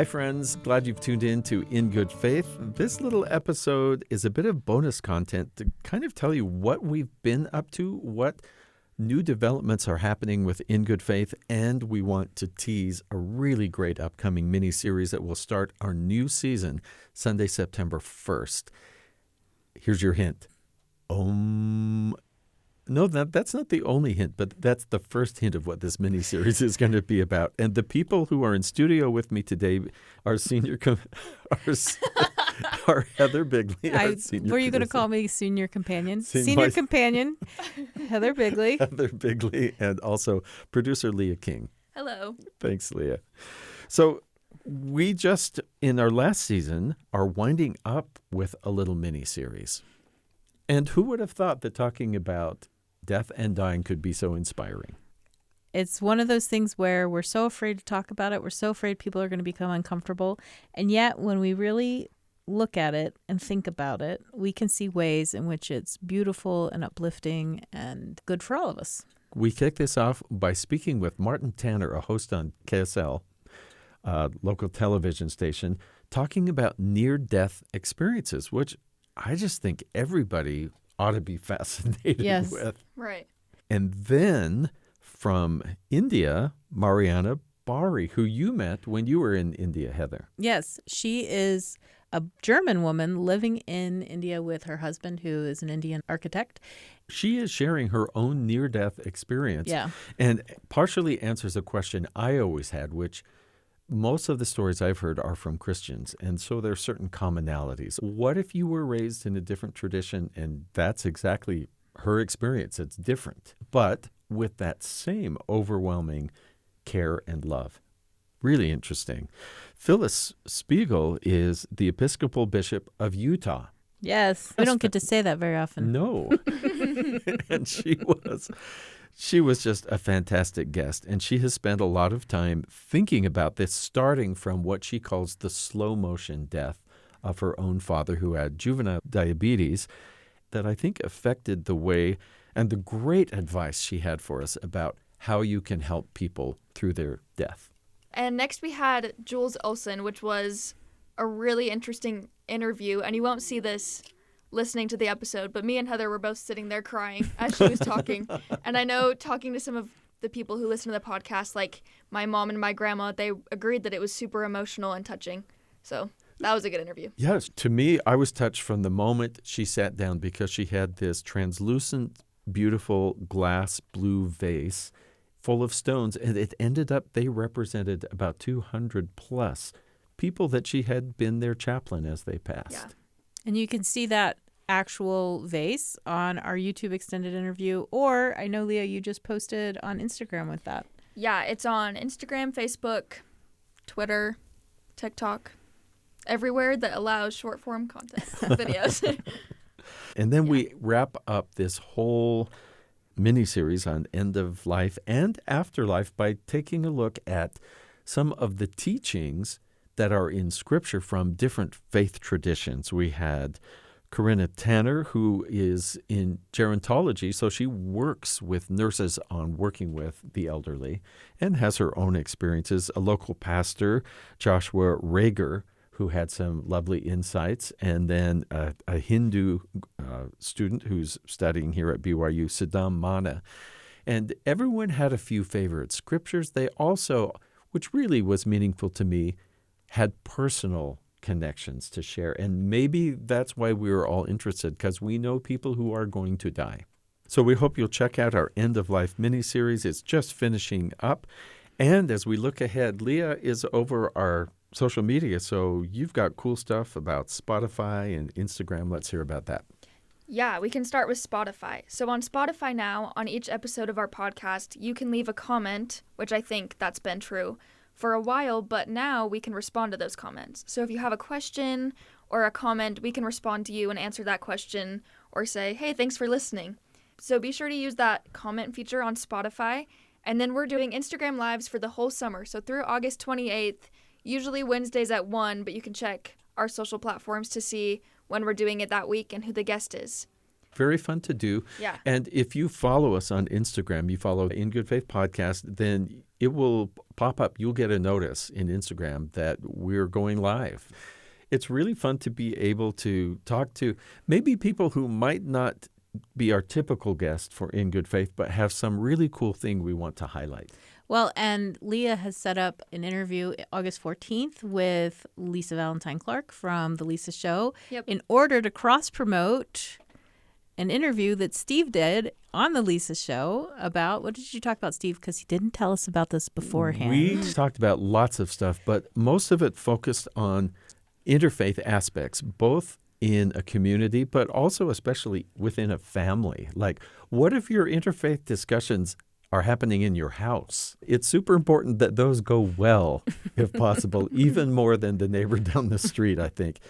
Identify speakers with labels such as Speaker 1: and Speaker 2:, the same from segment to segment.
Speaker 1: Hi, friends. Glad you've tuned in to In Good Faith. This little episode is a bit of bonus content to kind of tell you what we've been up to, what new developments are happening with In Good Faith, and we want to tease a really great upcoming mini-series that will start our new season Sunday, September 1st. Here's your hint. No, that's not the only hint, but that's the first hint of what this miniseries is going to be about. And the people who are in studio with me today are are Heather Bigley.
Speaker 2: Were you going to call me senior companion? Senior companion, Heather Bigley.
Speaker 1: Heather Bigley, and also producer Lia King.
Speaker 3: Hello.
Speaker 1: Thanks, Lia. So we just, in our last season, are winding up with a little mini-series. And who would have thought that talking about death and dying could be so inspiring?
Speaker 2: It's one of those things where we're so afraid to talk about it. We're so afraid people are going to become uncomfortable. And yet, when we really look at it and think about it, we can see ways in which it's beautiful and uplifting and good for all of us.
Speaker 1: We kick this off by speaking with Martin Tanner, a host on KSL, local television station, talking about near-death experiences, which I just think everybody ought to be fascinated with.
Speaker 3: Right.
Speaker 1: And then from India, Mariana Bari, who you met when you were in India, Heather.
Speaker 2: Yes, she is a German woman living in India with her husband, who is an Indian architect.
Speaker 1: She is sharing her own near-death experience and partially answers a question I always had, which most of the stories I've heard are from Christians, and so there are certain commonalities. What if you were raised in a different tradition, and that's exactly her experience? It's different, but with that same overwhelming care and love. Really interesting. Phyllis Spiegel is the Episcopal Bishop of Utah.
Speaker 2: Yes, we don't get to say that very often.
Speaker 1: No. And she was just a fantastic guest, and she has spent a lot of time thinking about this, starting from what she calls the slow motion death of her own father, who had juvenile diabetes, that I think affected the way and the great advice she had for us about how you can help people through their death.
Speaker 3: And next we had Jules Olson, which was a really interesting interview, and you won't see this listening to the episode, but me and Heather were both sitting there crying as she was talking. And I know, talking to some of the people who listen to the podcast, like my mom and my grandma, they agreed that it was super emotional and touching. So that was a good interview.
Speaker 1: Yes, to me, I was touched from the moment she sat down, because she had this translucent, beautiful glass blue vase full of stones, and it ended up, they represented about 200 plus people that she had been their chaplain as they passed.
Speaker 3: Yeah.
Speaker 2: And you can see that actual vase on our YouTube extended interview, or I know, Leah, you just posted on Instagram with that.
Speaker 3: Yeah, it's on Instagram, Facebook, Twitter, TikTok, everywhere that allows short form content videos.
Speaker 1: And then we wrap up this whole mini-series on end of life and afterlife by taking a look at some of the teachings that are in Scripture from different faith traditions. We had Corinna Tanner, who is in gerontology, so she works with nurses on working with the elderly and has her own experiences. A local pastor, Joshua Rager, who had some lovely insights, and then a Hindu student who's studying here at BYU, Saddam Mana. And everyone had a few favorite scriptures. They also, which really was meaningful to me, had personal connections to share. And maybe that's why we were all interested, because we know people who are going to die. So we hope you'll check out our End of Life mini-series. It's just finishing up. And as we look ahead, Leah is over our social media, so you've got cool stuff about Spotify and Instagram. Let's hear about that.
Speaker 3: Yeah, we can start with Spotify. So on Spotify now, on each episode of our podcast, you can leave a comment, which I think that's been true for a while, but now we can respond to those comments. So if you have a question or a comment, we can respond to you and answer that question or say, hey, thanks for listening. So be sure to use that comment feature on Spotify. And then we're doing Instagram Lives for the whole summer. So through August 28th, usually Wednesdays at 1, but you can check our social platforms to see when we're doing it that week and who the guest is.
Speaker 1: very fun to do.
Speaker 3: Yeah.
Speaker 1: And if you follow us on Instagram, you follow In Good Faith Podcast, then it will pop up. You'll get a notice in Instagram that we're going live. It's really fun to be able to talk to maybe people who might not be our typical guest for In Good Faith, but have some really cool thing we want to highlight.
Speaker 2: Well, and Leah has set up an interview August 14th with Lisa Valentine Clark from The Lisa Show in order to cross-promote an interview that Steve did on The Lisa Show about, what did you talk about, Steve? Because he didn't tell us about this beforehand.
Speaker 1: We talked about lots of stuff, but most of it focused on interfaith aspects, both in a community, but also especially within a family. Like, what if your interfaith discussions are happening in your house? It's super important that those go well, if possible, even more than the neighbor down the street, I think.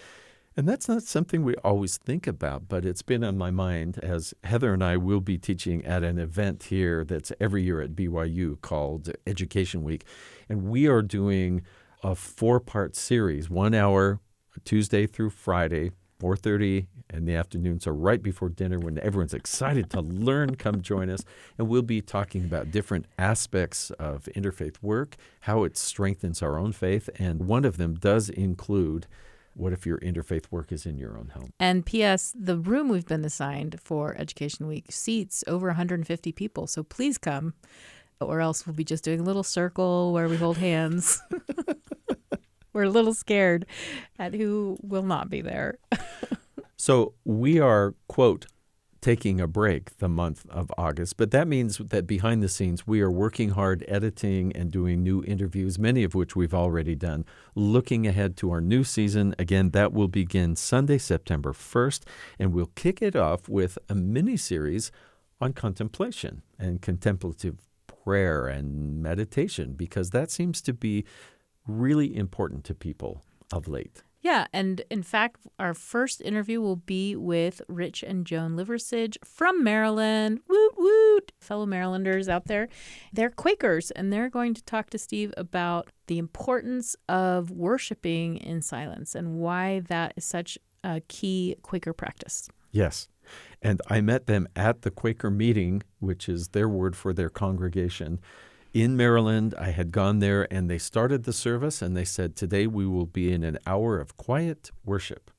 Speaker 1: And that's not something we always think about, but it's been on my mind as Heather and I will be teaching at an event here that's every year at BYU called Education Week. And we are doing a 4-part series, 1 hour, Tuesday through Friday, 4:30 in the afternoon. So right before dinner when everyone's excited to learn, come join us. And we'll be talking about different aspects of interfaith work, how it strengthens our own faith. And one of them does include, what if your interfaith work is in your own home?
Speaker 2: And P.S., the room we've been assigned for Education Week seats over 150 people. So please come, or else we'll be just doing a little circle where we hold hands. We're a little scared at who will not be there.
Speaker 1: So we are, quote, taking a break the month of August, but that means that behind the scenes, we are working hard editing and doing new interviews, many of which we've already done, looking ahead to our new season. Again, that will begin Sunday, September 1st, and we'll kick it off with a mini-series on contemplation and contemplative prayer and meditation, because that seems to be really important to people of late.
Speaker 2: Yeah, and in fact, our first interview will be with Rich and Joan Liversidge from Maryland. Woot woot! Fellow Marylanders out there. They're Quakers, and they're going to talk to Steve about the importance of worshiping in silence and why that is such a key Quaker practice.
Speaker 1: Yes. And I met them at the Quaker meeting, which is their word for their congregation, in Maryland. I had gone there, and they started the service, and they said, today we will be in an hour of quiet worship.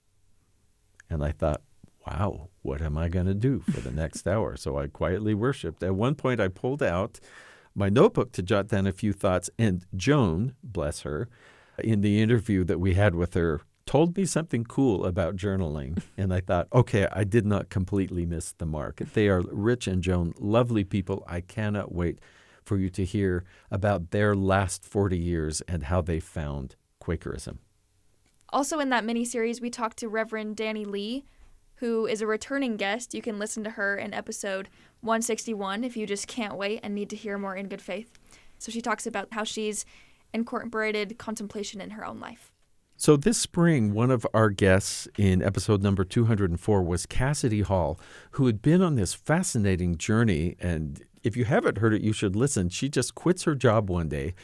Speaker 1: And I thought, wow, what am I going to do for the next hour? So I quietly worshiped. At one point, I pulled out my notebook to jot down a few thoughts, and Joan, bless her, in the interview that we had with her, told me something cool about journaling. And I thought, okay, I did not completely miss the mark. They are Rich and Joan, lovely people. I cannot wait for you to hear about their last 40 years and how they found Quakerism.
Speaker 3: Also in that mini-series, we talked to Reverend Danny Lee, who is a returning guest. You can listen to her in episode 161 if you just can't wait and need to hear more in good faith. So she talks about how she's incorporated contemplation in her own life.
Speaker 1: So this spring, one of our guests in episode number 204 was Cassidy Hall, who had been on this fascinating journey. And if you haven't heard it, you should listen. She just quits her job one day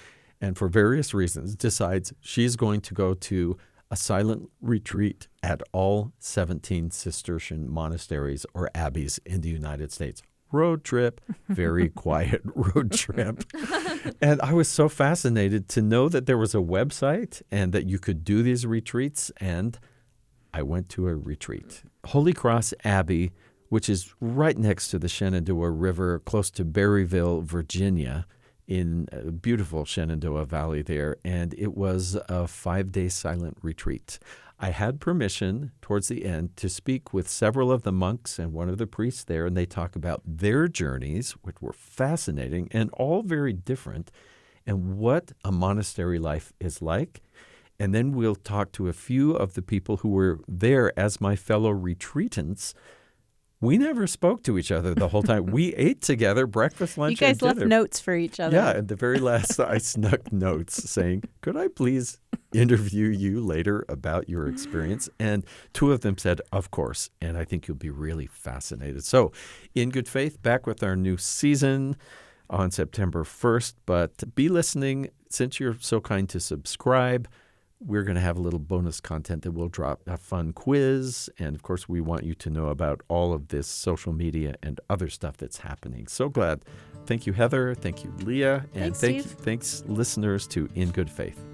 Speaker 1: and for various reasons decides she's going to go to a silent retreat at all 17 Cistercian monasteries or abbeys in the United States. Road trip, very quiet road trip. And I was so fascinated to know that there was a website and that you could do these retreats. And I went to a retreat. Holy Cross Abbey, which is right next to the Shenandoah River, close to Berryville, Virginia, in a beautiful Shenandoah Valley there. And it was a 5-day silent retreat. I had permission towards the end to speak with several of the monks and one of the priests there, and they talk about their journeys, which were fascinating and all very different, and what a monastery life is like. And then we'll talk to a few of the people who were there as my fellow retreatants. We never spoke to each other the whole time. We ate together, breakfast, lunch,
Speaker 2: You guys
Speaker 1: and dinner.
Speaker 2: left notes for each other.
Speaker 1: Yeah, at the very last, I snuck notes saying, could I please interview you later about your experience? And two of them said, of course, and I think you'll be really fascinated. So, in good faith, back with our new season on September 1st, but be listening since you're so kind to subscribe. we're going to have a little bonus content that we'll drop, a fun quiz. And of course, we want you to know about all of this social media and other stuff that's happening. So glad. Thank you, Heather. Thank you, Lia. And
Speaker 2: Thanks, Steve.
Speaker 1: thanks, listeners, to In Good Faith.